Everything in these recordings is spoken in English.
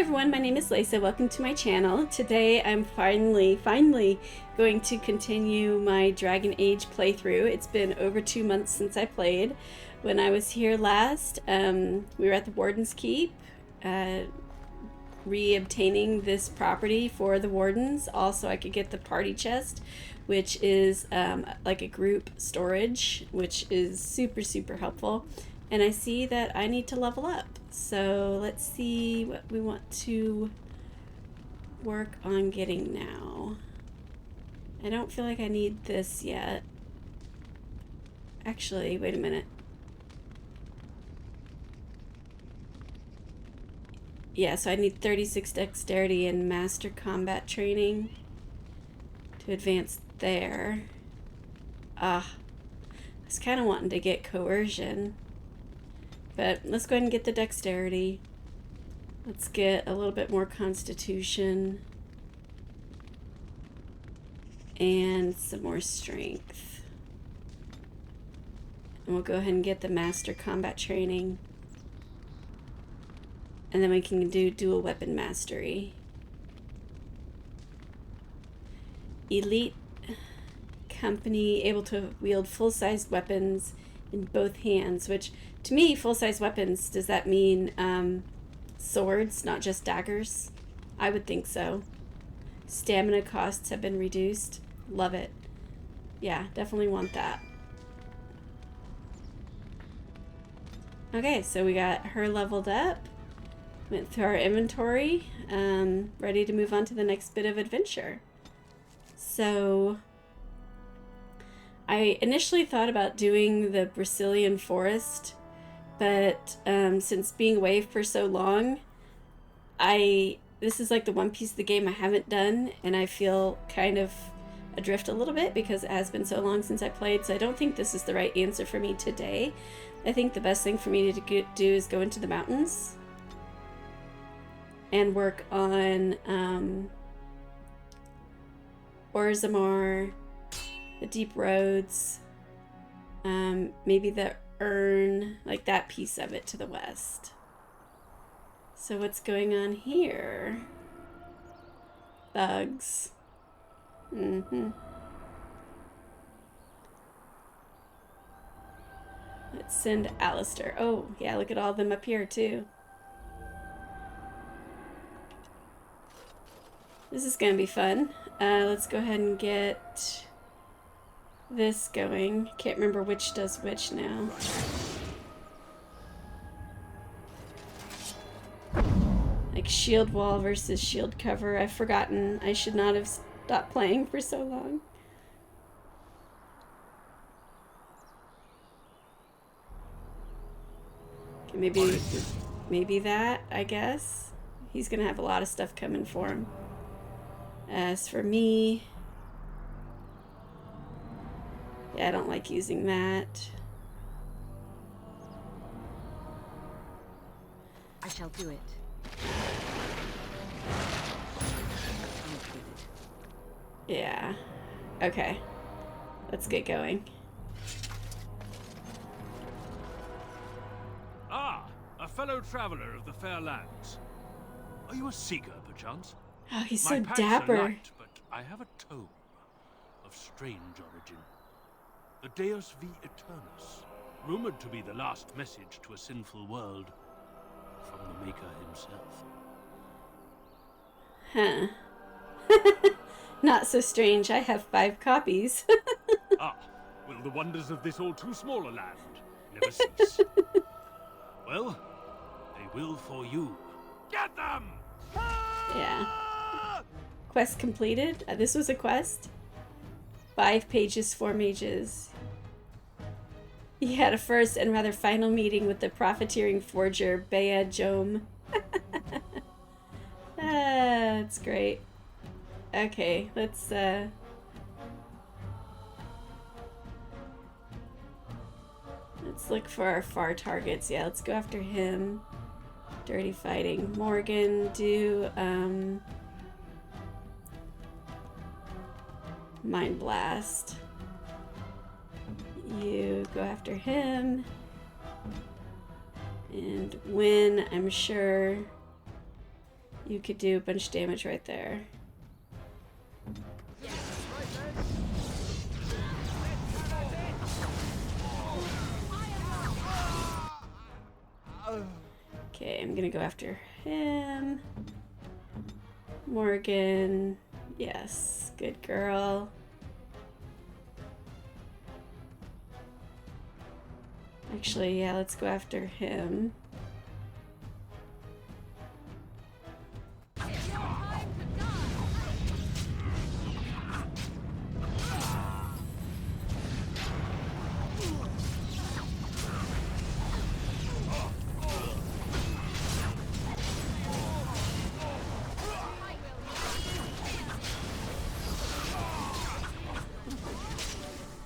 everyone, my name is Leysa. Welcome to my channel. Today I'm finally going to continue my Dragon Age playthrough. It's been over 2 months since I played. When I was here last, we were at the Warden's Keep, re-obtaining this property for the Wardens. Also, I could get the party chest, which is like a group storage, which is super helpful. And I see that I need to level up. So let's see what we want to work on getting now. I don't feel like I need this yet. Actually, wait a minute. Yeah, so I need 36 dexterity and master combat training to advance there. I was kind of wanting to get coercion. But let's go ahead and get the dexterity. Let's get a little bit more constitution. And some more strength. And we'll go ahead and get the master combat training. And then we can do dual weapon mastery. Elite company, able to wield full-sized weapons in both hands, which to me, full-size weapons, does that mean swords, not just daggers? I would think so. Stamina costs have been reduced. Love it. Yeah, definitely want that. Okay, so we got her leveled up. Went through our inventory. Ready to move on to the next bit of adventure. So I initially thought about doing the Brazilian forest, but since being away for so long, this is like the one piece of the game I haven't done, and I feel kind of adrift a little bit because it has been so long since I played, so I don't think this is the right answer for me today. I think the best thing for me to do is go into the mountains and work on Orzammar, the deep roads, maybe the urn, like that piece of it to the west. So what's going on here? Bugs. Let's send Alistair. Oh, yeah, look at all of them up here too. This is gonna be fun. Let's go ahead and get this going. Can't remember which does which now. Like shield wall versus shield cover. I've forgotten. I should not have stopped playing for so long. Okay, maybe that, I guess. He's gonna have a lot of stuff coming for him. As for me, yeah, I don't like using that. I shall do it. Yeah. Okay. Let's get going. Ah, a fellow traveler of the fair lands. Are you a seeker, perchance? Oh, he's My so packs are dapper. light, but I have a tome of strange origin. The Deus V Eternus, rumored to be the last message to a sinful world from the Maker himself. Huh. Not so strange. I have 5 copies. Ah, will the wonders of this all too small a land never cease? Well, they will for you. Get them! Yeah. Quest completed. This was a quest. 5 pages, 4 mages. He had a first and rather final meeting with the profiteering forger, Bea Jome. That's great. Okay, let's look for our far targets. Yeah, let's go after him. Dirty fighting. Morgan, do Mind Blast. You go after him. And win, I'm sure. you could do a bunch of damage right there. Okay, I'm gonna go after him. Morgan. Yes, good girl. Actually, yeah, let's go after him.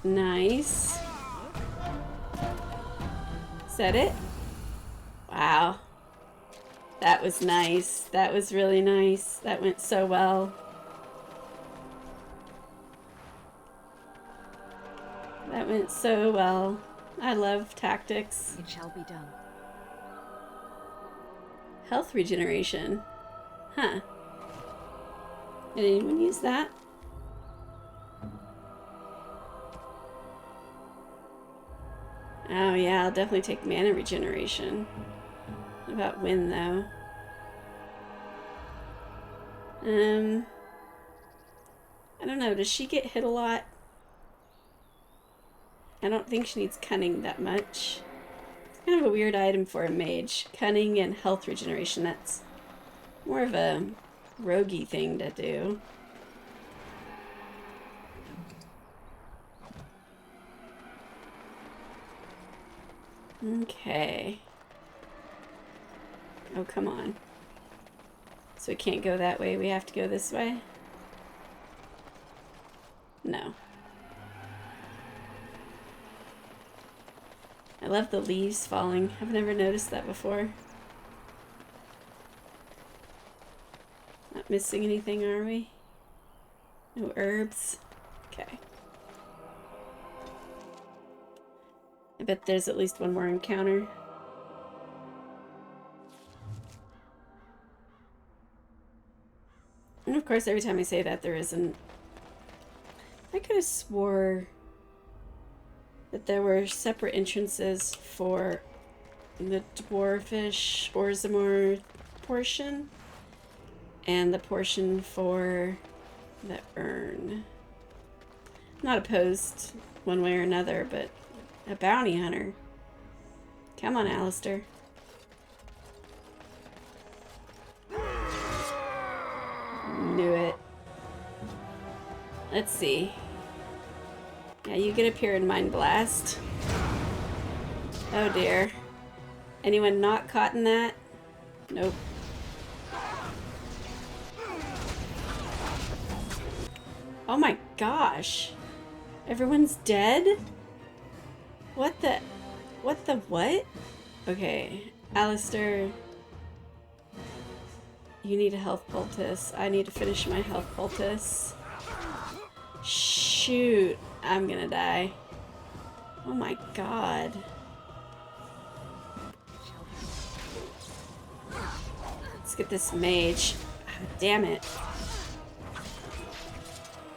Nice. Is that it? Wow. That was nice. That was really nice. That went so well. That went so well. I love tactics. It shall be done. Health regeneration. Huh. Did anyone use that? Oh yeah, I'll definitely take mana regeneration. What about win though? I don't know, does she get hit a lot? I don't think she needs cunning that much. It's kind of a weird item for a mage. Cunning and health regeneration, that's more of a roguey thing to do. Okay. Oh, come on. So we can't go that way, we have to go this way? No. I love the leaves falling. I've never noticed that before. Not missing anything, are we? No herbs? Okay. I bet there's at least one more encounter. And of course, every time I say that, there isn't. I could have swore that there were separate entrances for the dwarfish Orzammar portion and the portion for the urn. I'm not opposed one way or another, but a bounty hunter. Come on, Alistair. Knew it. Let's see. Yeah, you get up here and Mind Blast. Oh dear. Anyone not caught in that? Nope. Oh my gosh. Everyone's dead? What the what? Okay, Alistair. You need a health poultice. I need to finish my health poultice. Shoot, I'm gonna die. Oh my god. Let's get this mage. Ah, damn it.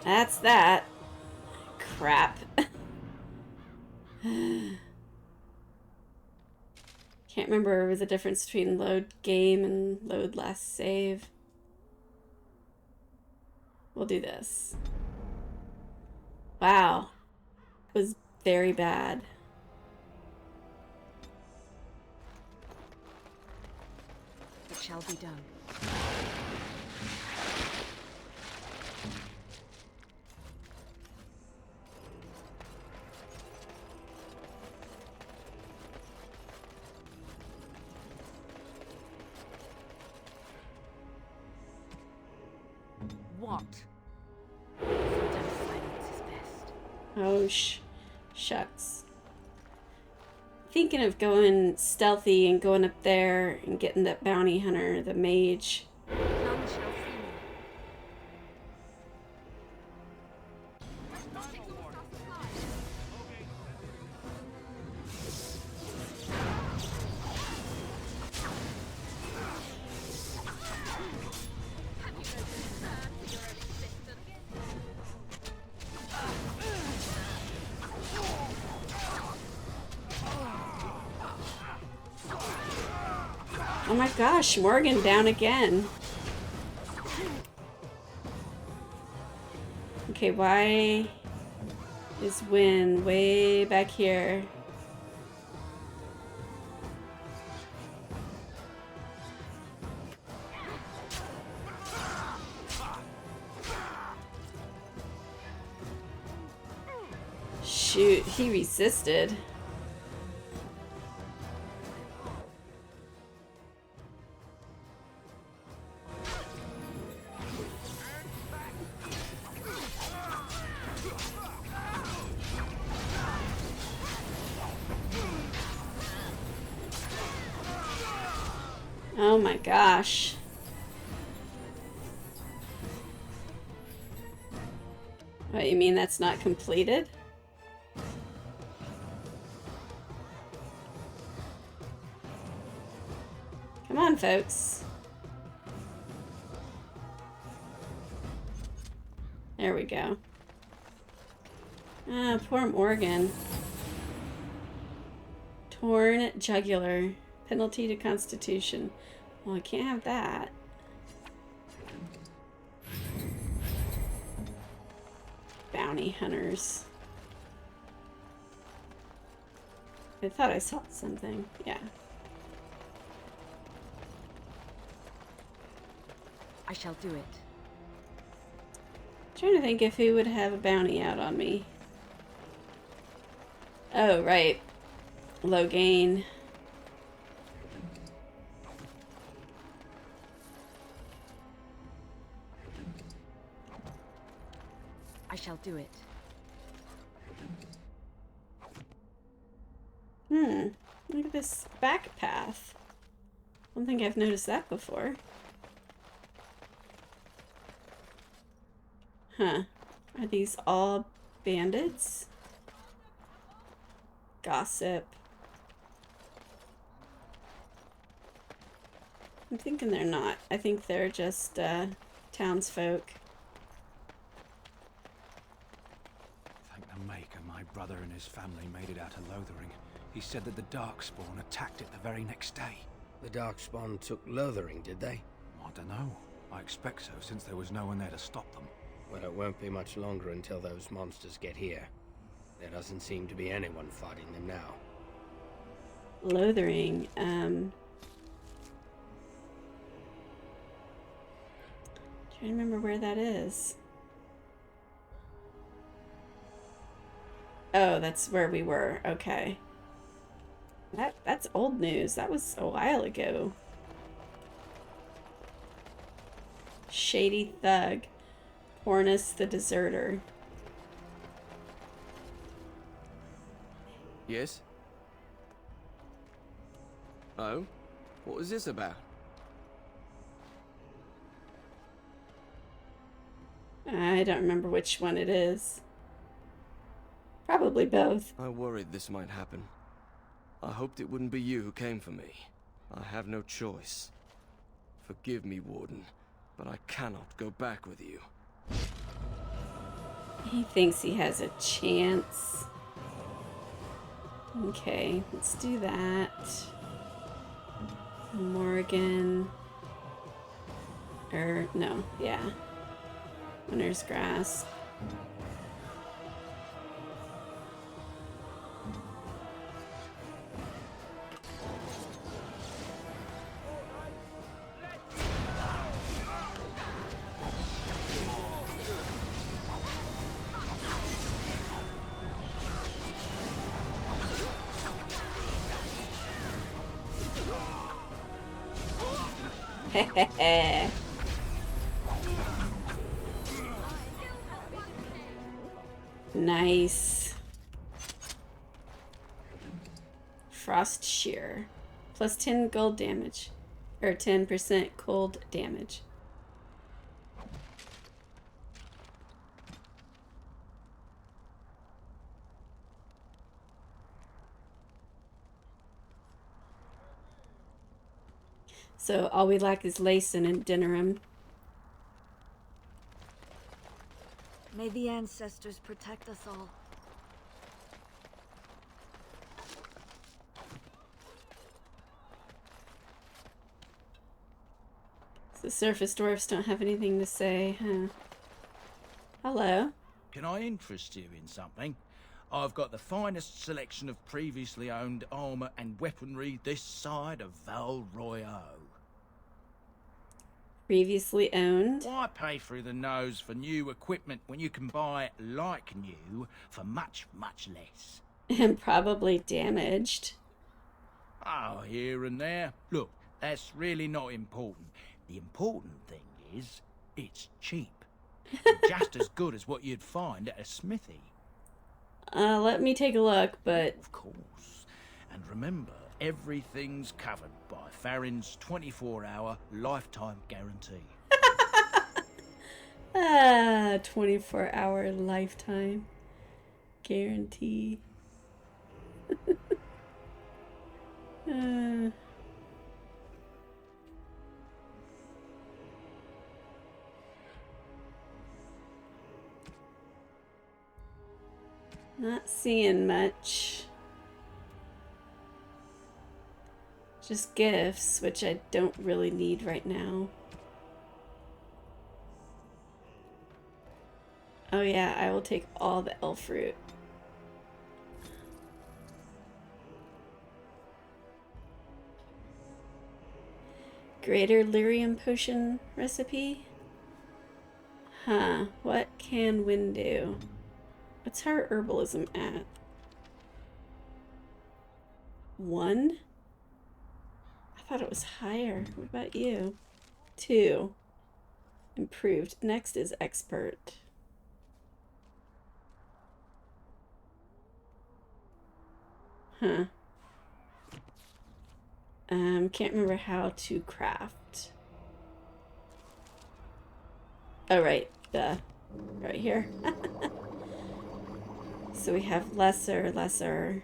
That's that. Crap. Can't remember what was the difference between load game and load last save. We'll do this. Wow. It was very bad. It shall be done. What? Sometimes silence is best. Oh, shucks. Thinking of going stealthy and going up there and getting that bounty hunter, the mage. None shall see me. Oh my gosh, Morgan down again. Okay, why is Wynn way back here? Shoot, he resisted. Oh my gosh. What, you mean that's not completed? Come on, folks. There we go. Ah, poor Morgan. Torn jugular. Penalty to Constitution. Well, I can't have that. Bounty hunters. I thought I saw something. Yeah. I shall do it. Trying to think if who would have a bounty out on me. Oh, right. Low gain. I shall do it. Look at this back path. I don't think I've noticed that before. Huh. Are these all bandits? Gossip. I'm thinking they're not. I think they're just townsfolk. Thank the Maker my brother and his family made it out of Lothering. He said that the Darkspawn attacked it the very next day. The Darkspawn took Lothering, did they? I don't know. I expect so, since there was no one there to stop them. Well, it won't be much longer until those monsters get here. There doesn't seem to be anyone fighting them now. Lothering. Trying to remember where that is. Oh, that's where we were. Okay. That's old news. That was a while ago. Shady thug. Pornus the deserter. Yes? Oh? What was this about? I don't remember which one it is. Probably both. I worried this might happen. I hoped it wouldn't be you who came for me. I have no choice. Forgive me, Warden, but I cannot go back with you. He thinks he has a chance. Okay, let's do that. Morgan. No, yeah. Winter's Grasp. Nice. Frost Shear. Plus 10 gold damage. Or 10% cold damage. So all we lack is Leysa and Dinnerum. May the ancestors protect us all. The surface dwarfs don't have anything to say, huh? Hello. Can I interest you in something? I've got the finest selection of previously owned armour and weaponry this side of Val Royale. Previously owned? Why pay through the nose for new equipment when you can buy it like new for much, much less? And probably damaged. Oh, here and there. Look, that's really not important. The important thing is, it's cheap. And just as good as what you'd find at a smithy. Let me take a look, but... Of course. And remember, everything's covered by Farron's 24-hour lifetime guarantee. 24-hour lifetime guarantee. Not seeing much. Just gifts, which I don't really need right now. Oh yeah, I will take all the elf fruit. Greater lyrium potion recipe? Huh, what can Wynn do? What's her herbalism at? 1? I thought it was higher. What about you? 2. Improved. Next is expert. Huh. Can't remember how to craft. Oh, right. Right here. So we have lesser.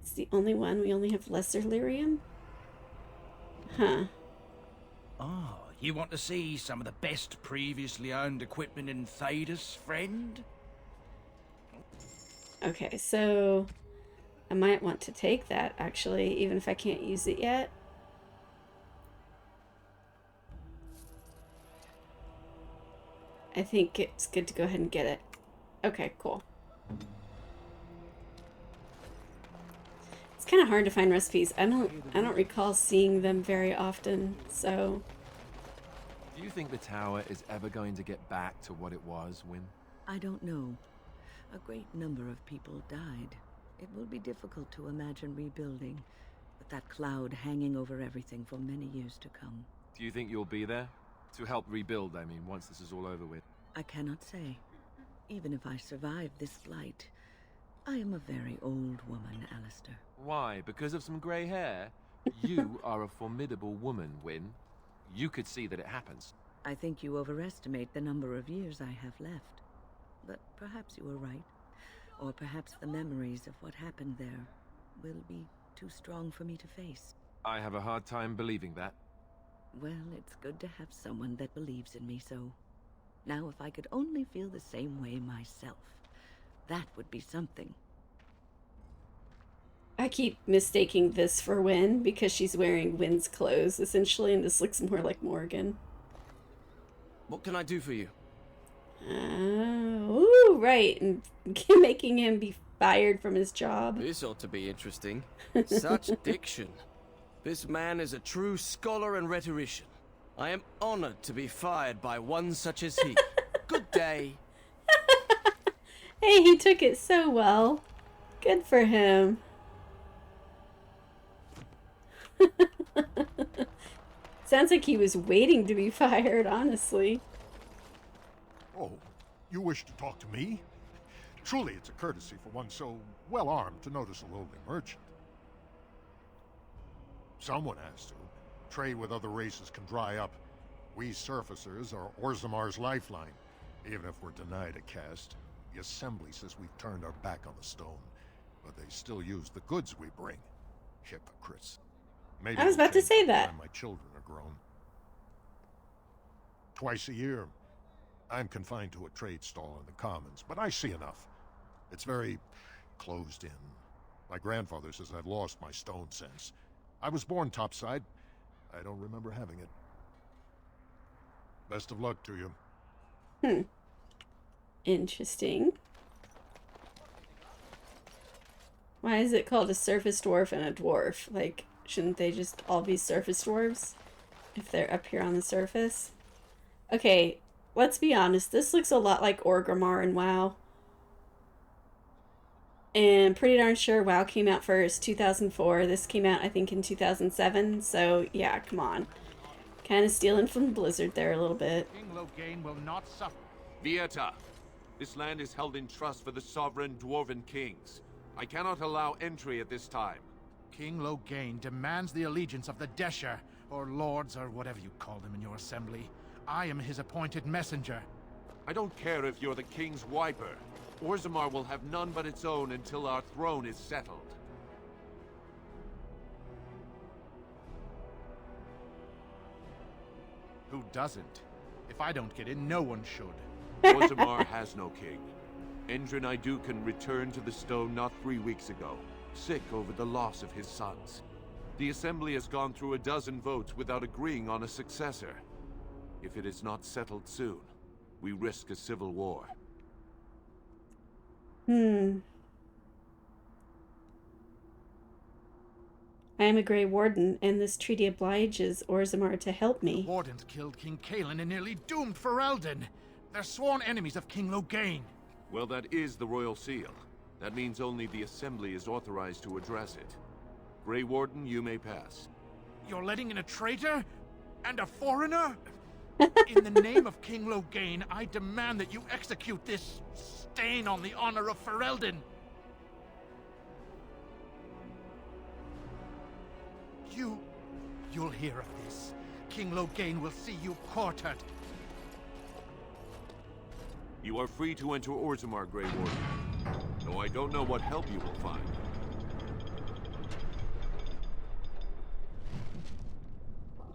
It's the only one. We only have lesser lyrium? Huh. Oh, you want to see some of the best previously owned equipment in Thedas, friend? Okay, so I might want to take that, actually, even if I can't use it yet. I think it's good to go ahead and get it. Okay, cool. It's kind of hard to find recipes. I don't recall seeing them very often, so... Do you think the tower is ever going to get back to what it was, Wynn? I don't know. A great number of people died. It will be difficult to imagine rebuilding, with that cloud hanging over everything for many years to come. Do you think you'll be there? To help rebuild, I mean, once this is all over with. I cannot say. Even if I survive this blight, I am a very old woman, Alistair. Why? Because of some grey hair? You are a formidable woman, Wynn. You could see that it happens. I think you overestimate the number of years I have left. But perhaps you are right. Or perhaps the memories of what happened there will be too strong for me to face. I have a hard time believing that. Well, it's good to have someone that believes in me, so... Now, if I could only feel the same way myself, that would be something. I keep mistaking this for Wynn because she's wearing Wynn's clothes, essentially, and this looks more like Morgan. What can I do for you? Ooh, right, and making him be fired from his job. This ought to be interesting. Such diction. This man is a true scholar and rhetorician. I am honored to be fired by one such as he. Good day. Hey, he took it so well. Good for him. Sounds like he was waiting to be fired, honestly. Oh, you wish to talk to me? Truly, it's a courtesy for one so well-armed to notice a lowly merchant. Someone has to. Trade with other races can dry up. We surfacers are Orzammar's lifeline. Even if we're denied a caste, the Assembly says we've turned our back on the stone. But they still use the goods we bring. Hypocrites. Maybe I was about to say that. when my children are grown. Twice a year, I'm confined to a trade stall in the Commons, but I see enough. It's very closed in. My grandfather says I've lost my stone sense. I was born topside. I don't remember having it. Best of luck to you. Interesting. Why is it called a surface dwarf and a dwarf? Like, shouldn't they just all be surface dwarves if they're up here on the surface? Okay, let's be honest. This looks a lot like Orzammar and WoW. And pretty darn sure WoW came out first, 2004. This came out, I think, in 2007. So, yeah, come on. Kind of stealing from Blizzard there a little bit. King Loghain will not suffer. Vieta, this land is held in trust for the sovereign dwarven kings. I cannot allow entry at this time. King Loghain demands the allegiance of the Desher, or lords, or whatever you call them in your assembly. I am his appointed messenger. I don't care if you're the king's wiper. Orzammar will have none but its own until our throne is settled. Who doesn't? If I don't get in, no one should. Orzammar has no king. Endrin Idukan returned to the stone not 3 weeks ago, sick over the loss of his sons. The assembly has gone through a dozen votes without agreeing on a successor. If it is not settled soon, we risk a civil war. I am a Grey Warden, and this treaty obliges Orzammar to help me. The Wardens killed King Kaelin and nearly doomed Ferelden. They're sworn enemies of King Loghain. Well, that is the royal seal. That means only the assembly is authorized to address it. Grey Warden, you may pass. You're letting in a traitor? And a foreigner? In the name of King Loghain, I demand that you execute this stain on the honor of Ferelden. You'll hear of this. King Loghain will see you quartered. You are free to enter Orzammar, Grey Warden. Though I don't know what help you will find.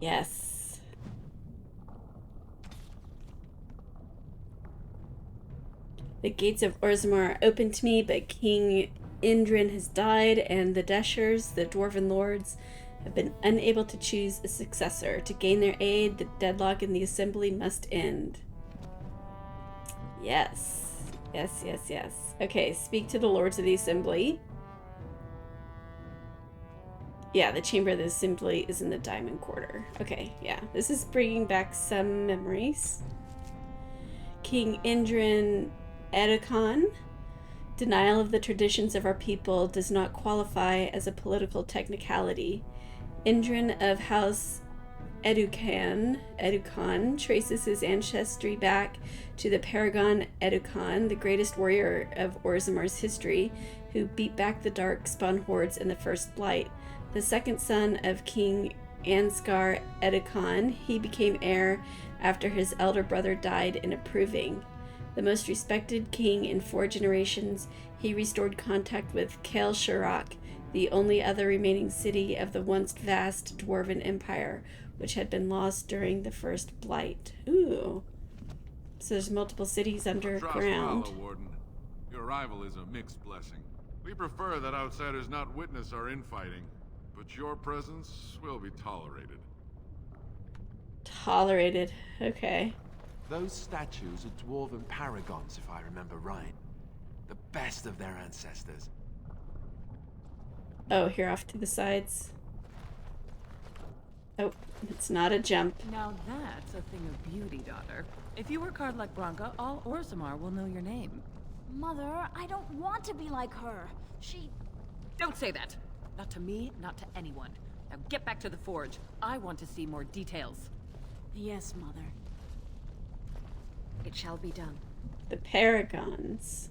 Yes. The gates of Orzammar are open to me, but King Endrin has died, and the Deshers, the Dwarven Lords, have been unable to choose a successor. To gain their aid, the deadlock in the assembly must end. Yes. Yes, yes, yes. Okay, speak to the Lords of the Assembly. Yeah, the Chamber of the Assembly is in the Diamond Quarter. Okay, yeah. This is bringing back some memories. King Endrin Edukon. Denial of the traditions of our people does not qualify as a political technicality. Endrin of House Edukon traces his ancestry back to the Paragon Edukon, the greatest warrior of Orzammar's history, who beat back the Darkspawn hordes in the first Blight. The second son of King Ansgar Edukon, he became heir after his elder brother died in approving. The most respected king in 4 generations, he restored contact with Kael Shirak, the only other remaining city of the once vast Dwarven Empire, which had been lost during the first Blight. Ooh. So there's multiple cities underground. Trust Warden. Your arrival is a mixed blessing. We prefer that outsiders not witness our infighting, but your presence will be tolerated. Tolerated. Okay. Those statues are dwarven paragons, if I remember right. The best of their ancestors. Oh, here off to the sides. Oh, it's not a jump. Now that's a thing of beauty, daughter. If you work hard like Branka, all Orzammar will know your name. Mother, I don't want to be like her. She... Don't say that! Not to me, not to anyone. Now get back to the forge. I want to see more details. Yes, Mother. It shall be done. The Paragons.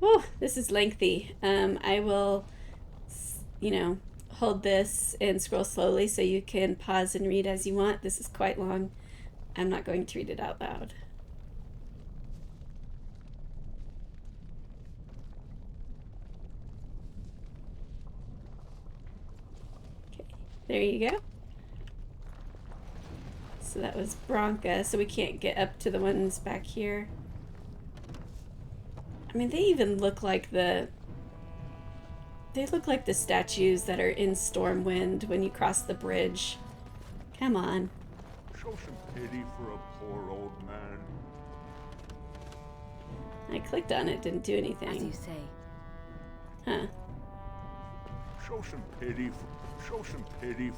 Whew, this is lengthy. I will, hold this and scroll slowly so you can pause and read as you want. This is quite long. I'm not going to read it out loud. Okay, there you go. So that was Branka, so we can't get up to the ones back here. I mean, they even look like the statues that are in Stormwind when you cross the bridge. Come on. Show some pity for a poor old man. I clicked on it, didn't do anything. As you say. Huh. Show some pity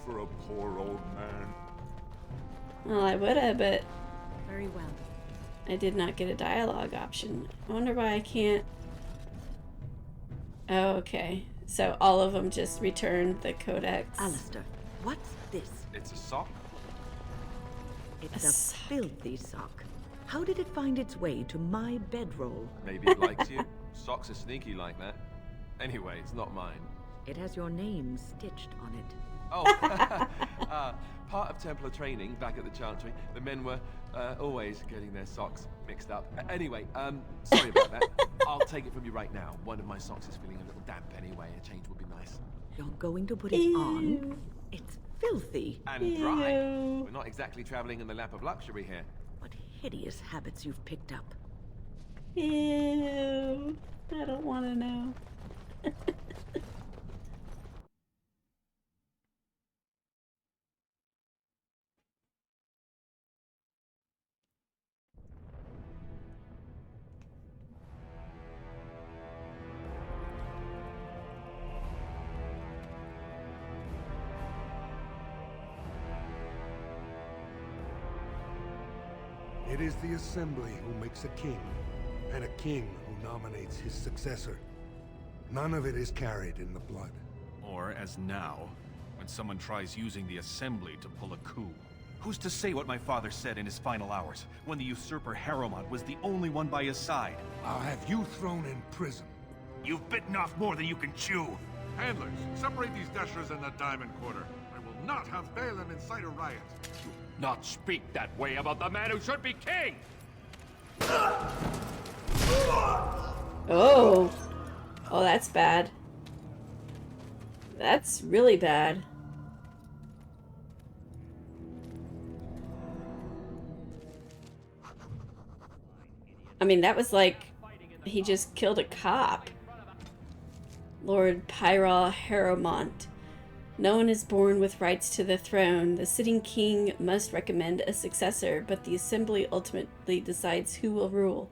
for a poor old man. Well, I would have, but Very well. I did not get a dialogue option. I wonder why I can't. Oh, okay. So all of them just returned the codex. Alistair, what's this? It's a sock? It's A a sock. filthy sock. How did it find its way to my bedroll? Maybe it likes you. Socks are sneaky like that. Anyway, it's not mine. It has your name stitched on it. Oh, part of Templar training back at the Chantry, the men were always getting their socks mixed up. Anyway, sorry about that. I'll take it from you right now. One of my socks is feeling a little damp anyway. A change would be nice. You're going to put it on? It's filthy. And dry. Ew. We're not exactly traveling in the lap of luxury here. What hideous habits you've picked up. Ew. I don't want to know. It is the Assembly who makes a king, and a king who nominates his successor. None of it is carried in the blood. Or, as now, when someone tries using the Assembly to pull a coup. Who's to say what my father said in his final hours, when the usurper Harrowmont was the only one by his side? I'll have you thrown in prison. You've bitten off more than you can chew! Handlers, separate these dashers in the Diamond Quarter. I will not have Balin incite a riot. Not speak that way about the man who should be king! Oh. Oh, that's bad. That's really bad. I mean, that was like he just killed a cop. Lord Pyrrhal Harrowmont. No one is born with rights to the throne. The sitting king must recommend a successor, but the assembly ultimately decides who will rule.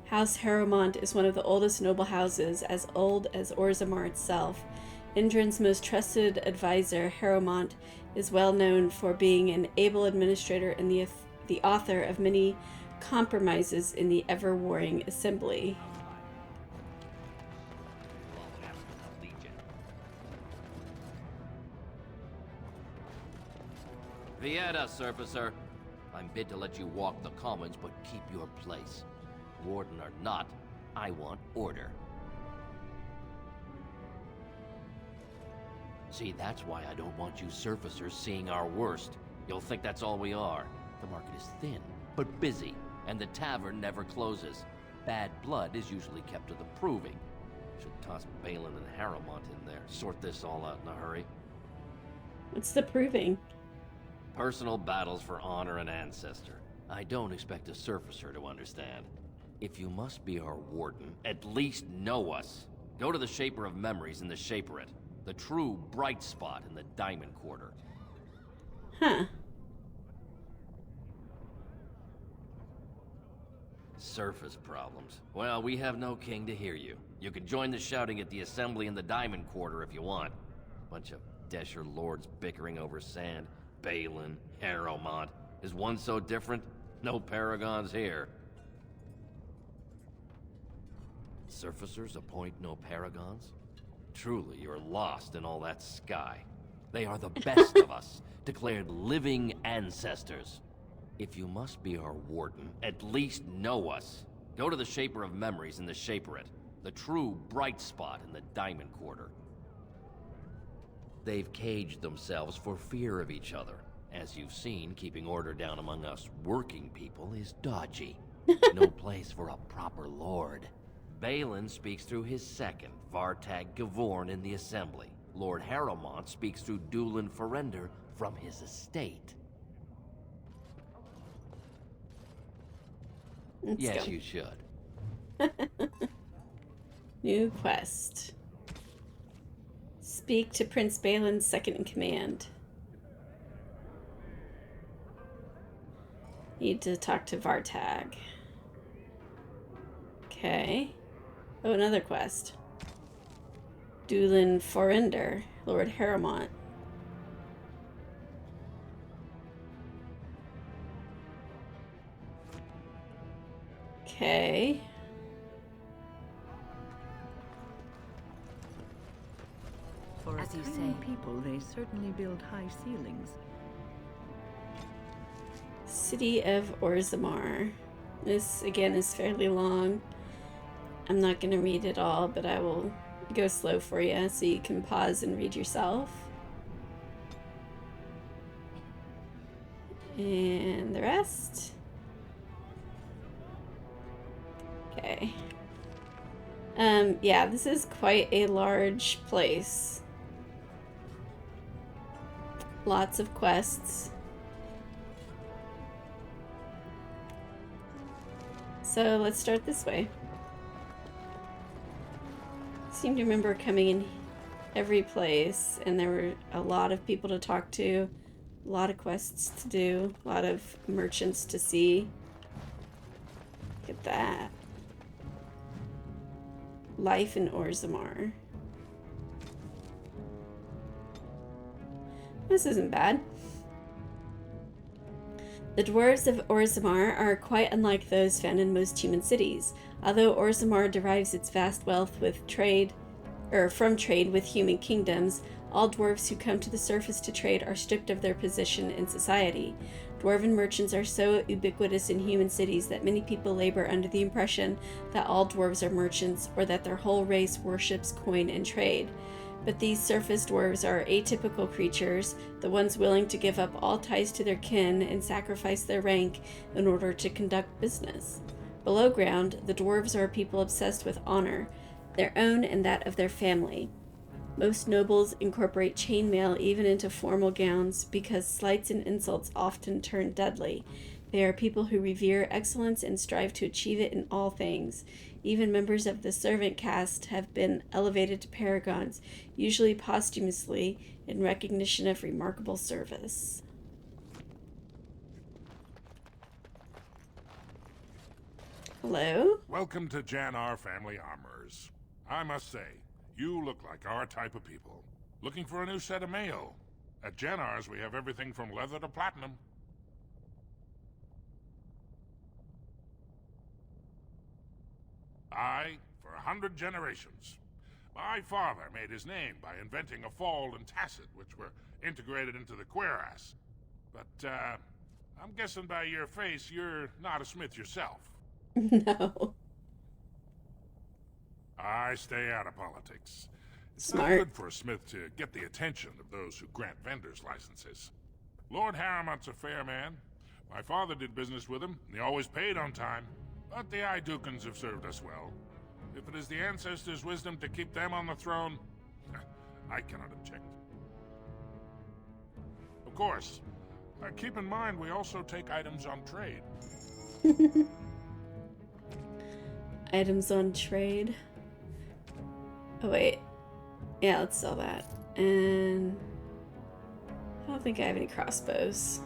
House Harrowmont is one of the oldest noble houses, as old as Orzammar itself. Indran's most trusted advisor, Harrowmont, is well known for being an able administrator and the author of many compromises in the ever-warring assembly. Thedas, surfacer. I'm bid to let you walk the commons, but keep your place. Warden or not, I want order. See, that's why I don't want you surfacers seeing our worst. You'll think that's all we are. The market is thin, but busy, and the tavern never closes. Bad blood is usually kept to the proving. Should toss Balin and Harrowmont in there. Sort this all out in a hurry. What's the proving? Personal battles for honor and ancestor. I don't expect a surfacer to understand. If you must be our warden, at least know us. Go to the Shaper of Memories in the Shaperate. The true bright spot in the Diamond Quarter. Huh. Surface problems. Well, we have no king to hear you. You can join the shouting at the assembly in the Diamond Quarter if you want. Bunch of Desher lords bickering over sand. Balin, Harrowmont. Is one so different? No paragons here. Surfacers appoint no paragons? Truly, you're lost in all that sky. They are the best of us, declared living ancestors. If you must be our warden, at least know us. Go to the Shaper of Memories in the Shaperate, the true bright spot in the Diamond Quarter. They've caged themselves for fear of each other. As you've seen, keeping order down among us working people is dodgy. No place for a proper lord. Balin speaks through his second, Vartag Gavorn, in the Assembly. Lord Harrowmont speaks through Dulin Ferender from his estate. Yes, you should. New quest. Speak to Prince Balin's second in command. Need to talk to Vartag. Okay. Oh, another quest. Dulin Forender, Lord Harrowmont. Okay. For as you say, people, they certainly build high ceilings. City of Orzammar. This, again, is fairly long. I'm not going to read it all, but I will go slow for you so you can pause and read yourself. And the rest. Okay. Yeah, this is quite a large place. Lots of quests. So let's start this way. I seem to remember coming in every place, and there were a lot of people to talk to, a lot of quests to do, a lot of merchants to see. Look at that. Life in Orzammar. This isn't bad. The dwarves of Orzammar are quite unlike those found in most human cities. Although Orzammar derives its vast wealth from trade with human kingdoms, all dwarves who come to the surface to trade are stripped of their position in society. Dwarven merchants are so ubiquitous in human cities that many people labor under the impression that all dwarves are merchants or that their whole race worships coin and trade. But these surface dwarves are atypical creatures, the ones willing to give up all ties to their kin and sacrifice their rank in order to conduct business. Below ground, the dwarves are a people obsessed with honor, their own and that of their family. Most nobles incorporate chainmail even into formal gowns because slights and insults often turn deadly. They are people who revere excellence and strive to achieve it in all things. Even members of the servant caste have been elevated to paragons, usually posthumously, in recognition of remarkable service. Hello? Welcome to Jannar Family Armorers. I must say, you look like our type of people. Looking for a new set of mail? At Jannar's, we have everything from leather to platinum. Aye, for 100 generations. My father made his name by inventing a fold and tacet, which were integrated into the cuirass. But, I'm guessing by your face, you're not a smith yourself. No. I stay out of politics. It's Smart. not good for a smith to get the attention of those who grant vendors licenses. Lord Harrowmont's a fair man. My father did business with him, and he always paid on time. But the Idukans have served us well. If it is the ancestors' wisdom to keep them on the throne, I cannot object. Of course, keep in mind we also take items on trade. Items on trade. Oh wait. Yeah, let's sell that. And I don't think I have any crossbows.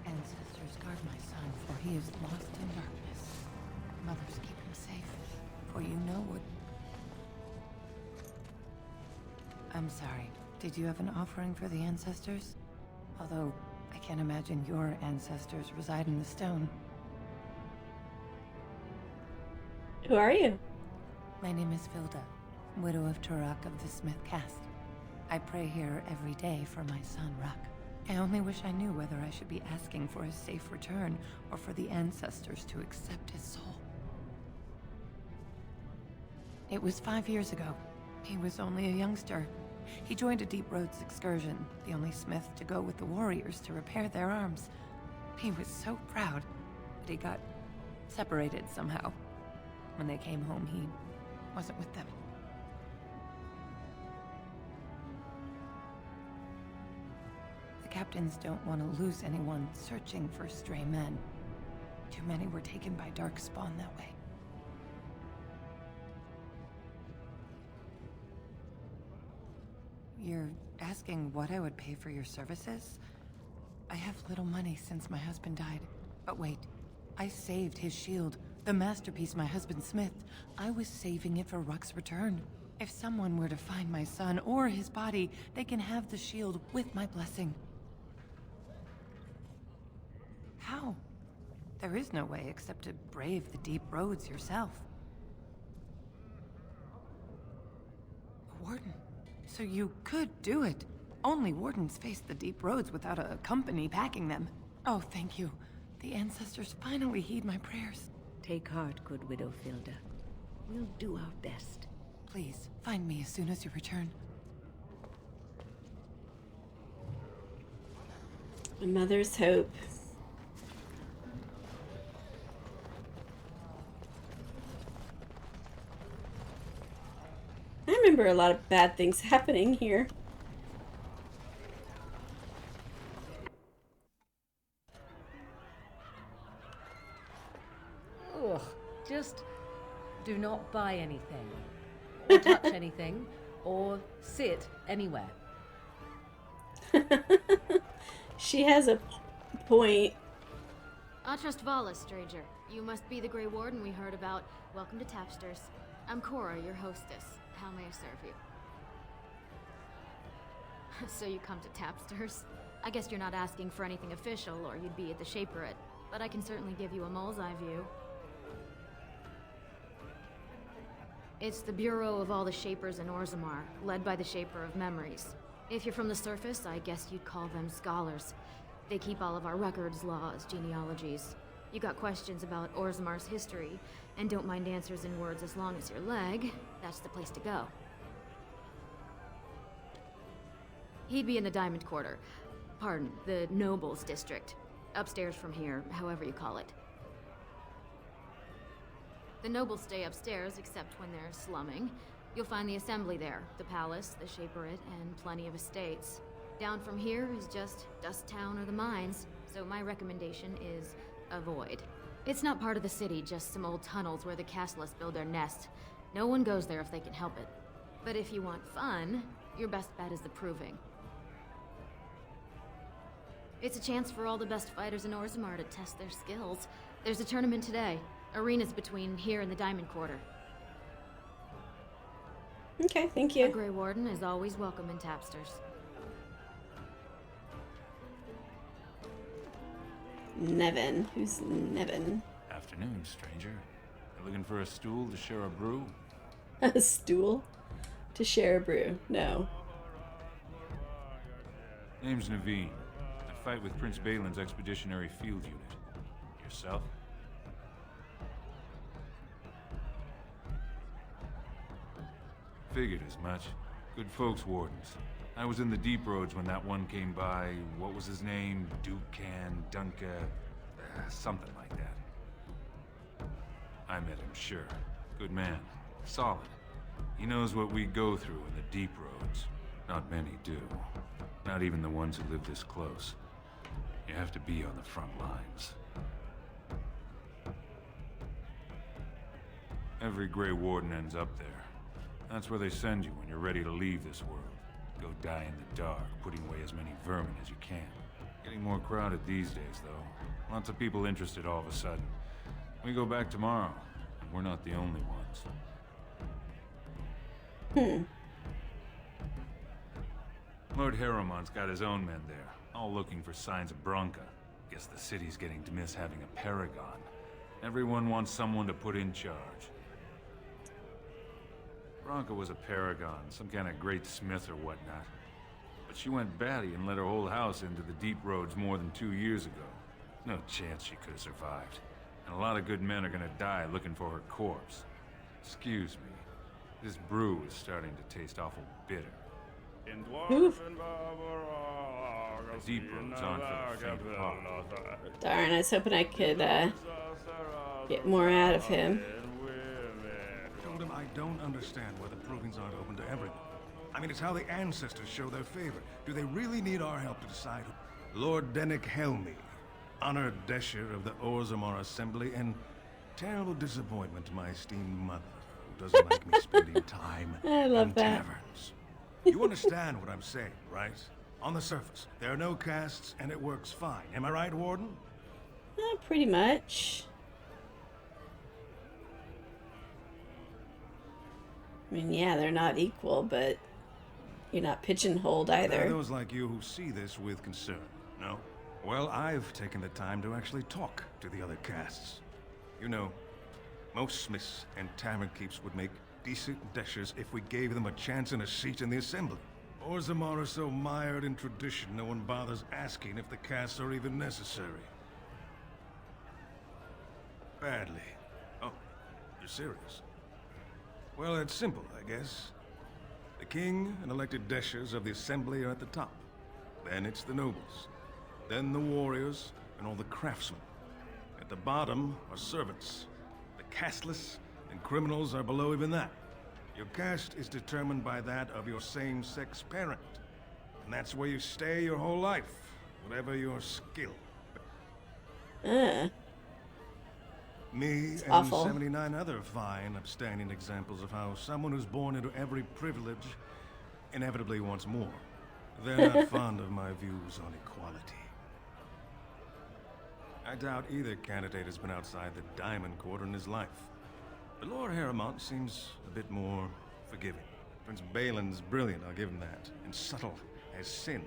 Ancestors, guard my son, for he is lost in darkness. Mothers, keep him safe, for you know what... I'm sorry. Did you have an offering for the ancestors? Although, I can't imagine your ancestors reside in the stone. Who are you? My name is Vilda, widow of Turok of the Smith caste. I pray here every day for my son, Ruck. I only wish I knew whether I should be asking for his safe return or for the ancestors to accept his soul. It was 5 years ago. He was only a youngster. He joined a Deep Roads excursion, the only smith to go with the warriors to repair their arms. He was so proud, but he got separated somehow. When they came home, he wasn't with them. The captains don't want to lose anyone searching for stray men. Too many were taken by Darkspawn that way. You're asking what I would pay for your services? I have little money since my husband died. But wait, I saved his shield, the masterpiece my husband smithed. I was saving it for Ruck's return. If someone were to find my son or his body, they can have the shield with my blessing. How? There is no way except to brave the deep roads yourself. A warden. So you could do it. Only wardens face the deep roads without a company packing them. Oh, thank you. The ancestors finally heed my prayers. Take heart, good Widow Filda. We'll do our best. Please, find me as soon as you return. A mother's hope. I remember a lot of bad things happening here. Ugh, just do not buy anything, or touch anything, or sit anywhere. She has a point. Atrust Vala, stranger. You must be the Grey Warden we heard about. Welcome to Tapsters. I'm Cora, your hostess. How may I serve you? So you come to Tapsters? I guess you're not asking for anything official, or you'd be at the Shaperate. But I can certainly give you a mole's eye view. It's the Bureau of all the Shapers in Orzammar, led by the Shaper of Memories. If you're from the surface, I guess you'd call them scholars. They keep all of our records, laws, genealogies. You got questions about Orzammar's history, and don't mind answers in words as long as your leg, that's the place to go. He'd be in the Diamond Quarter. Pardon, the Nobles District. Upstairs from here, however you call it. The nobles stay upstairs, except when they're slumming. You'll find the Assembly there, the Palace, the Shaperate, and plenty of estates. Down from here is just Dust Town or the mines, so my recommendation is avoid. It's not part of the city, just some old tunnels where the castlists build their nest. No one goes there if they can help it. But if you want fun, your best bet is the Proving. It's a chance for all the best fighters in Orzammar to test their skills. There's a tournament today. Arenas between here and the Diamond Quarter. Okay, thank you. A Grey Warden is always welcome in Tapsters. Nevin. Who's Nevin? Afternoon, stranger. You looking for a stool to share a brew? A stool? To share a brew? No. Name's Naveen. I fight with Prince Balin's Expeditionary Field Unit. Yourself? Figured as much. Good folks, Wardens. I was in the Deep Roads when that one came by. What was his name? Dukan, Dunka... something like that. I met him, sure. Good man. Solid. He knows what we go through in the Deep Roads. Not many do. Not even the ones who live this close. You have to be on the front lines. Every Grey Warden ends up there. That's where they send you when you're ready to leave this world. Go die in the dark, putting away as many vermin as you can. Getting more crowded these days, though. Lots of people interested all of a sudden. We go back tomorrow, and we're not the only ones. Lord Harrowmont's got his own men there, all looking for signs of Bronca. Guess the city's getting to miss having a paragon. Everyone wants someone to put in charge. Bronca was a paragon, some kind of great smith or whatnot. But she went batty and let her whole house into the Deep Roads more than 2 years ago. No chance she could have survived. And a lot of good men are gonna die looking for her corpse. Excuse me. This brew is starting to taste awful bitter. Oof. The Deep Roads aren't for the faint of heart. Darn, I was hoping I could get more out of him. I don't understand why the provings aren't open to everyone. I mean, it's how the ancestors show their favor. Do they really need our help to decide who? Lord Dennick Helmi, honored Desher of the Orzammar Assembly, and terrible disappointment to my esteemed mother, who doesn't like me spending time I love in that. taverns. You understand what I'm saying, right? On the surface, there are no castes, and it works fine. Am I right, Warden? Pretty much. I mean, yeah, they're not equal, but you're not pigeonholed There are either. those like you who see this with concern, no? Well, I've taken the time to actually talk to the other castes. You know, most smiths and tavern keeps would make decent deshers if we gave them a chance and a seat in the assembly. Orzammar are so mired in tradition, no one bothers asking if the castes are even necessary. Badly. Oh, you're serious? Well, it's simple, I guess. The king and elected deshers of the assembly are at the top. Then it's the nobles. Then the warriors and all the craftsmen. At the bottom are servants. The casteless and criminals are below even that. Your caste is determined by that of your same-sex parent. And that's where you stay your whole life, whatever your skill. Me It's and awful. 79 other fine, upstanding examples of how someone who's born into every privilege inevitably wants more. They're not fond of my views on equality. I doubt either candidate has been outside the Diamond Quarter in his life. But Lord Harrowmont seems a bit more forgiving. Prince Balin's brilliant, I'll give him that, and subtle as sin.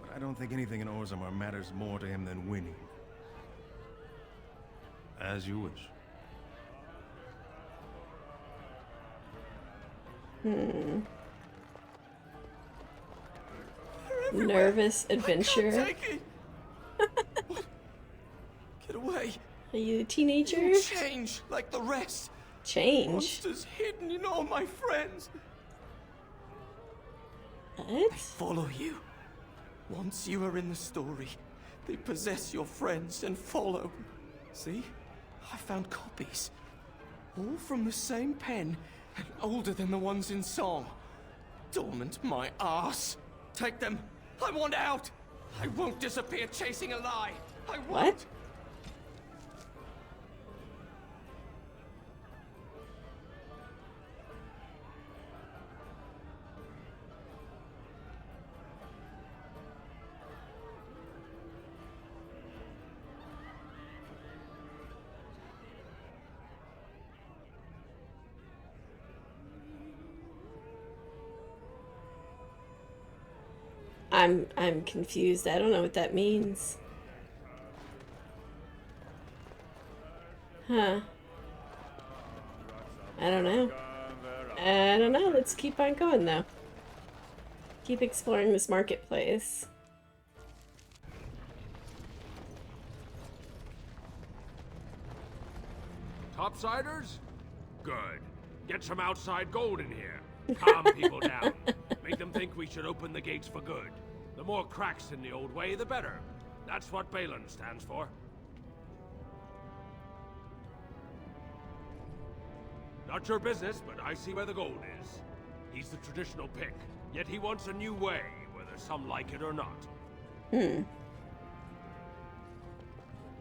But I don't think anything in Orzammar matters more to him than winning. As you wish. Nervous adventure. Take it. Get away. Are you a teenager? You change like the rest. Change? Monsters hidden in all my friends. What? They follow you. Once you are in the story, they possess your friends and follow. See? I found copies. All from the same pen and older than the ones in song. Dormant my ass. Take them. I want out. I won't disappear chasing a lie. I won't. What? I'm confused. I don't know what that means. Huh. I don't know. I don't know. Let's keep on going though. Keep exploring this marketplace. Topsiders? Good. Get some outside gold in here. Calm people down. Make them think we should open the gates for good. The more cracks in the old way, the better. That's what Balin stands for. Not your business, but I see where the gold is. He's the traditional pick, yet he wants a new way, whether some like it or not.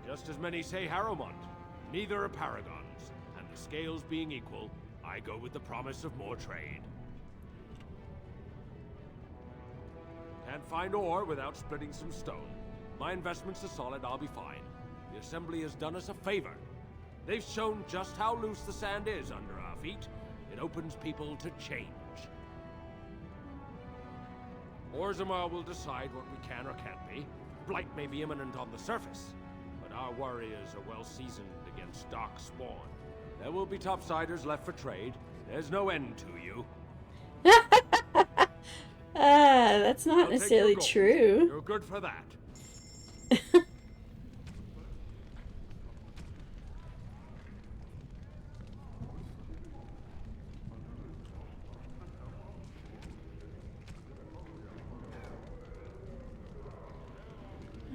Just as many say Harrowmont. Neither are paragons, and the scales being equal, I go with the promise of more trade. Can't find ore without splitting some stone. My investments are solid, I'll be fine. The Assembly has done us a favor. They've shown just how loose the sand is under our feet. It opens people to change. Orzammar will decide what we can or can't be. Blight may be imminent on the surface, but our warriors are well seasoned against Darkspawn. There will be topsiders left for trade. There's no end to you. That's not necessarily true. You're good for that.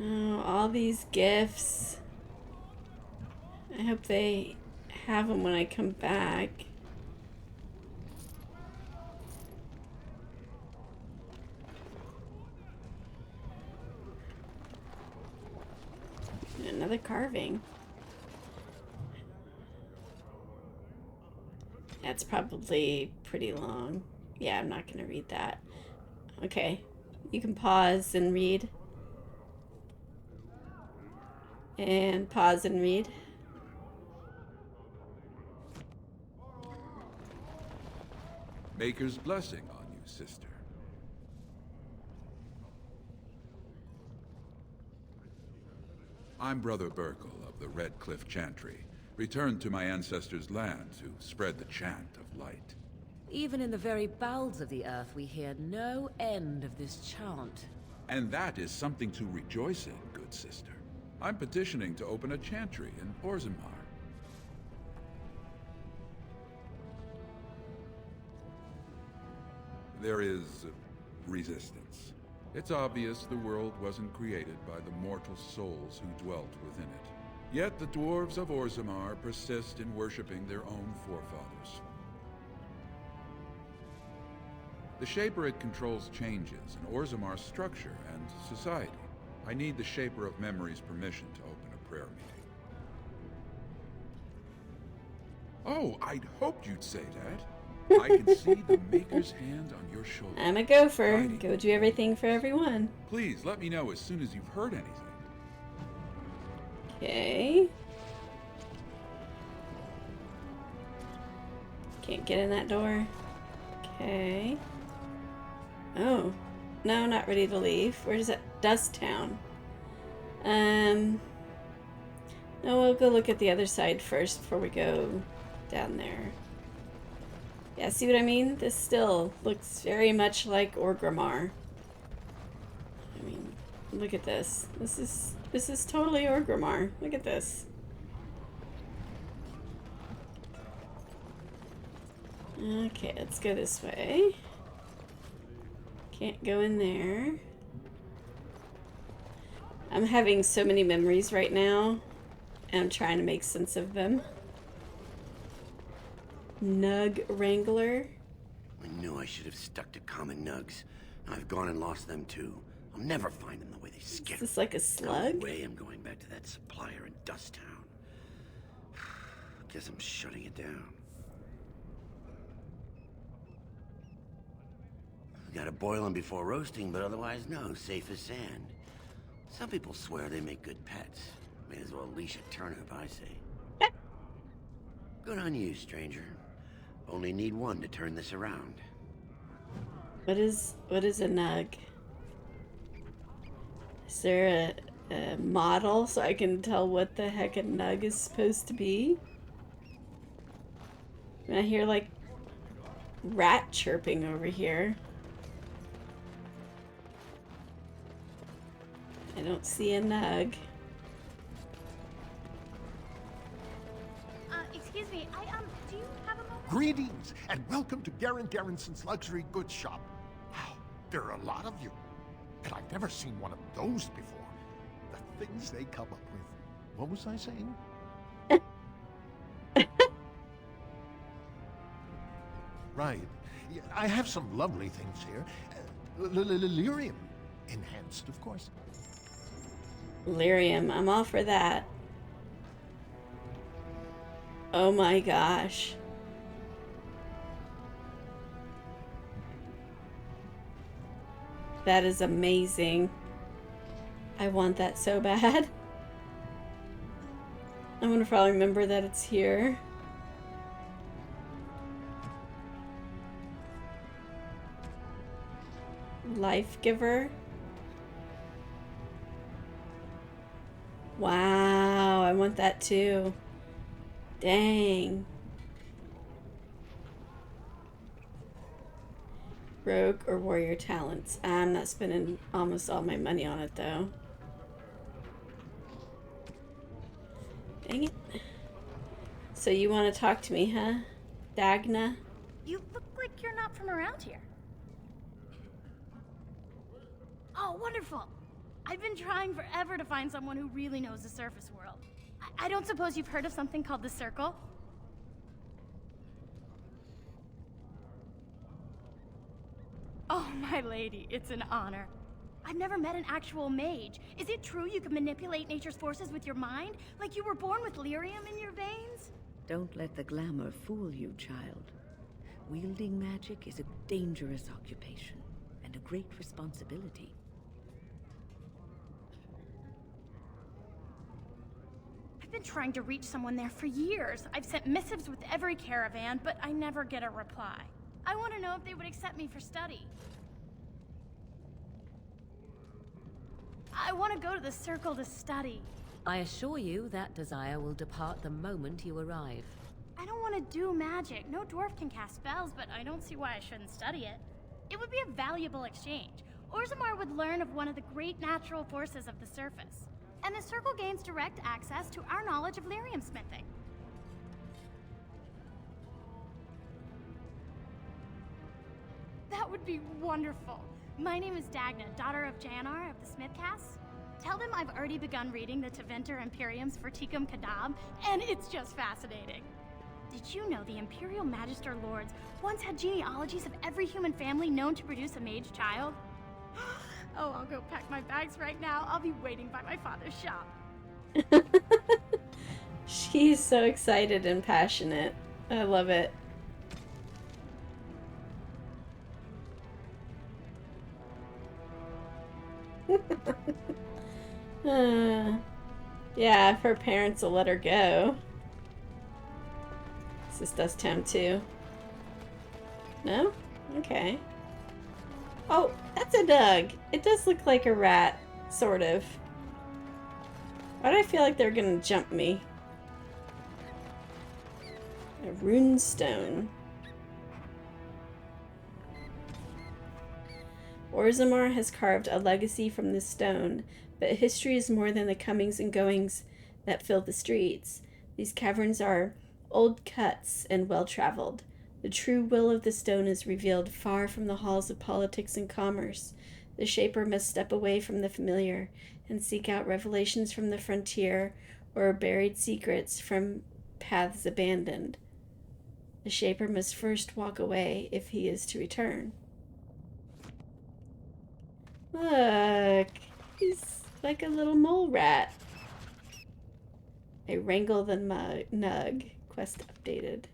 Oh, all these gifts. I hope they have them when I come back. the carving. That's probably pretty long. Yeah, I'm not going to read that. Okay, you can pause and read. And pause and read. Maker's blessing on you, sister. I'm Brother Burkle of the Red Cliff Chantry, returned to my ancestors' land to spread the chant of light. Even in the very bowels of the earth, we hear no end of this chant. And that is something to rejoice in, good sister. I'm petitioning to open a chantry in Orzammar. There is resistance. It's obvious the world wasn't created by the mortal souls who dwelt within it. Yet the dwarves of Orzammar persist in worshipping their own forefathers. The Shaperid controls changes in Orzammar's structure and society. I need the Shaper of Memory's permission to open a prayer meeting. Oh, I'd hoped you'd say that. I can see the Maker's hand on your shoulder. I'm a gopher. Go do everything for everyone. Please, let me know as soon as you've heard anything. Okay. Can't get in that door. Okay. Oh. No, not ready to leave. Where's that? Dust Town. No, we'll go look at the other side first before we go down there. Yeah, see what I mean? This still looks very much like Orzammar. I mean, look at this. This is totally Orzammar. Look at this. Okay, let's go this way. Can't go in there. I'm having so many memories right now, and I'm trying to make sense of them. Nug Wrangler. I knew I should have stuck to common nugs. I've gone and lost them too. I'll never find them the way they scare. Is this like a slug? No way I'm going back to that supplier in Dust Town. Guess I'm shutting it down. Gotta boil them before roasting, but otherwise no, safe as sand. Some people swear they make good pets. May as well leash a turnip, I say. Good on you, stranger. Only need one to turn this around. What is a nug? Is there a model so I can tell what the heck a nug is supposed to be? I hear like rat chirping over here. I don't see a nug. Excuse me, do you have a moment? Greetings, and welcome to Garen Garrison's Luxury Goods Shop. Wow, there are a lot of you. And I've never seen one of those before. The things they come up with. What was I saying? Right. Yeah, I have some lovely things here. Lyrium. Enhanced, of course. Lyrium, I'm all for that. Oh my gosh. That is amazing. I want that so bad. I'm gonna probably remember that it's here. Life Giver. Wow, I want that too. Dang. Rogue or warrior talents. I'm not spending almost all my money on it though. Dang it. So you want to talk to me, huh? Dagna? You look like you're not from around here. Oh, wonderful. I've been trying forever to find someone who really knows the surface world. I don't suppose you've heard of something called the Circle? Oh, my lady, it's an honor. I've never met an actual mage. Is it true you can manipulate nature's forces with your mind? Like you were born with lyrium in your veins? Don't let the glamour fool you, child. Wielding magic is a dangerous occupation, and a great responsibility. I've been trying to reach someone there for years. I've sent missives with every caravan, but I never get a reply. I want to know if they would accept me for study. I want to go to the Circle to study. I assure you that desire will depart the moment you arrive. I don't want to do magic. No dwarf can cast spells, but I don't see why I shouldn't study it. It would be a valuable exchange. Orzammar would learn of one of the great natural forces of the surface. And the Circle gains direct access to our knowledge of lyrium smithing. That would be wonderful. My name is Dagna, daughter of Janar of the Smithcast. Tell them I've already begun reading the Tevinter Imperium's Verticum Kadab, and it's just fascinating. Did you know the Imperial Magister Lords once had genealogies of every human family known to produce a mage child? Oh, I'll go pack my bags right now. I'll be waiting by my father's shop. She's so excited and passionate. I love it. Yeah, if her parents will let her go. Is this Dust Town too? No? Okay. Oh, that's a Nug. It does look like a rat, sort of. Why do I feel like they're gonna jump me? A rune stone. Orzammar has carved a legacy from this stone, but history is more than the comings and goings that fill the streets. These caverns are old cuts and well-traveled. The true will of the stone is revealed far from the halls of politics and commerce. The shaper must step away from the familiar and seek out revelations from the frontier or buried secrets from paths abandoned. The shaper must first walk away if he is to return. Look, he's like a little mole rat. I wrangle the Nug. Quest updated.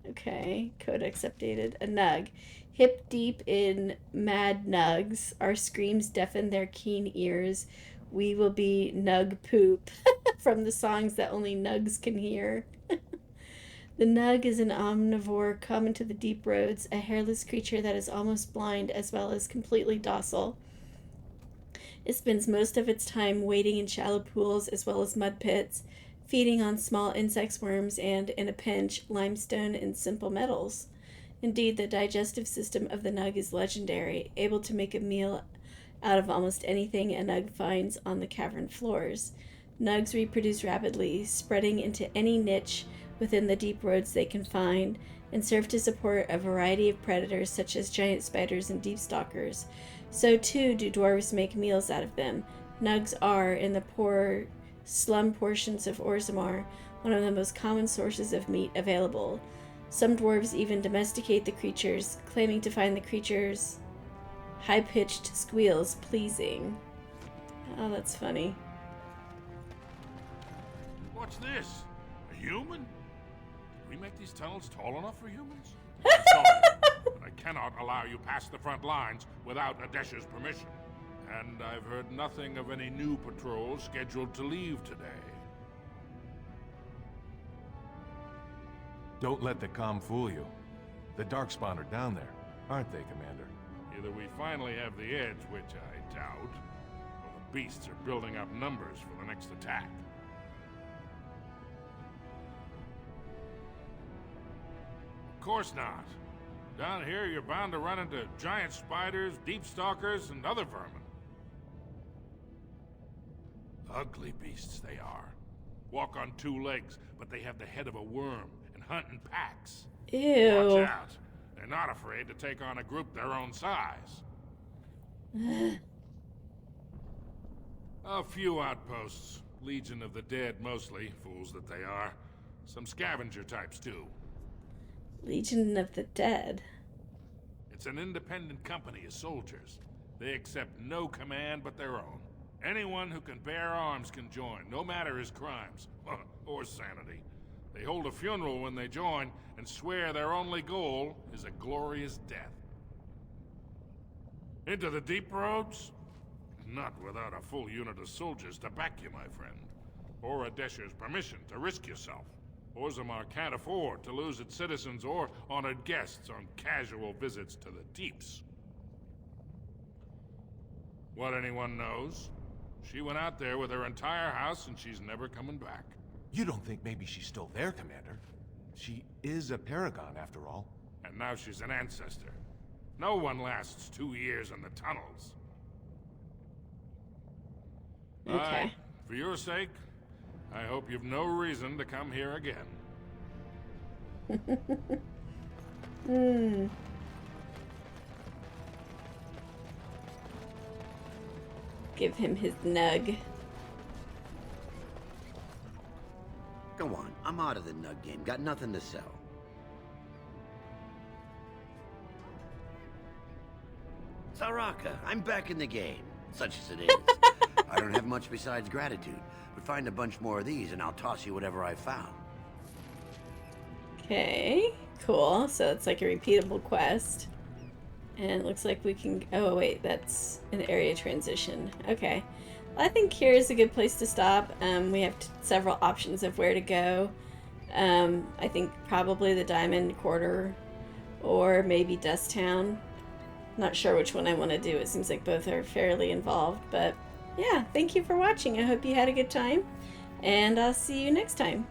Okay, codex updated. A Nug. Hip deep in mad Nugs. Our screams deafen their keen ears. We will be Nug poop. From the songs that only Nugs can hear. The Nug is an omnivore common to the deep roads, a hairless creature that is almost blind as well as completely docile. It spends most of its time wading in shallow pools as well as mud pits, feeding on small insects, worms, and, in a pinch, limestone and simple metals. Indeed, the digestive system of the Nug is legendary, able to make a meal out of almost anything a Nug finds on the cavern floors. Nugs reproduce rapidly, spreading into any niche within the deep roads they can find, and serve to support a variety of predators such as giant spiders and deep stalkers. So too do dwarves make meals out of them. Nugs are, in the poor slum portions of Orzammar, one of the most common sources of meat available. Some dwarves even domesticate the creatures, claiming to find the creatures' high-pitched squeals pleasing. Oh, that's funny. What's this? A human? Did we make these tunnels tall enough for humans? I'm sorry, but I cannot allow you past the front lines without Adesha's permission. And I've heard nothing of any new patrols scheduled to leave today. Don't let the comm fool you. The Darkspawn are down there, aren't they, Commander? Either we finally have the edge, which I doubt, or the beasts are building up numbers for the next attack. Of course not. Down here, you're bound to run into giant spiders, deep stalkers, and other vermin. Ugly beasts they are. Walk on two legs, but they have the head of a worm and hunt in packs. Ew. Watch out. They're not afraid to take on a group their own size. A few outposts. Legion of the Dead, mostly. Fools that they are. Some scavenger types, too. Legion of the Dead. It's an independent company of soldiers. They accept no command but their own. Anyone who can bear arms can join, no matter his crimes, or sanity. They hold a funeral when they join, and swear their only goal is a glorious death. Into the deep roads? Not without a full unit of soldiers to back you, my friend. Or a Desher's permission to risk yourself. Orzammar can't afford to lose its citizens or honored guests on casual visits to the deeps. What anyone knows? She went out there with her entire house and she's never coming back. You don't think maybe she's still there, Commander? She is a paragon, after all. And now she's an ancestor. No one lasts 2 years in the tunnels. Okay. For your sake, I hope you've no reason to come here again. Give him his nug. Go on, I'm out of the nug game. Got nothing to sell. Saraka, I'm back in the game. Such as it is. I don't have much besides gratitude, but find a bunch more of these and I'll toss you whatever I found. Okay, cool. So it's like a repeatable quest. And it looks like we can... Oh, wait, that's an area transition. Okay. Well, I think here is a good place to stop. We have several options of where to go. I think probably the Diamond Quarter or maybe Dust Town. Not sure which one I want to do. It seems like both are fairly involved. But yeah, thank you for watching. I hope you had a good time. And I'll see you next time.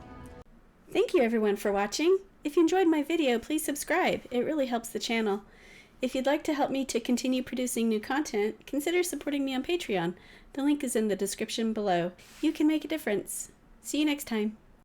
Thank you everyone for watching. If you enjoyed my video, please subscribe. It really helps the channel. If you'd like to help me to continue producing new content, consider supporting me on Patreon. The link is in the description below. You can make a difference. See you next time.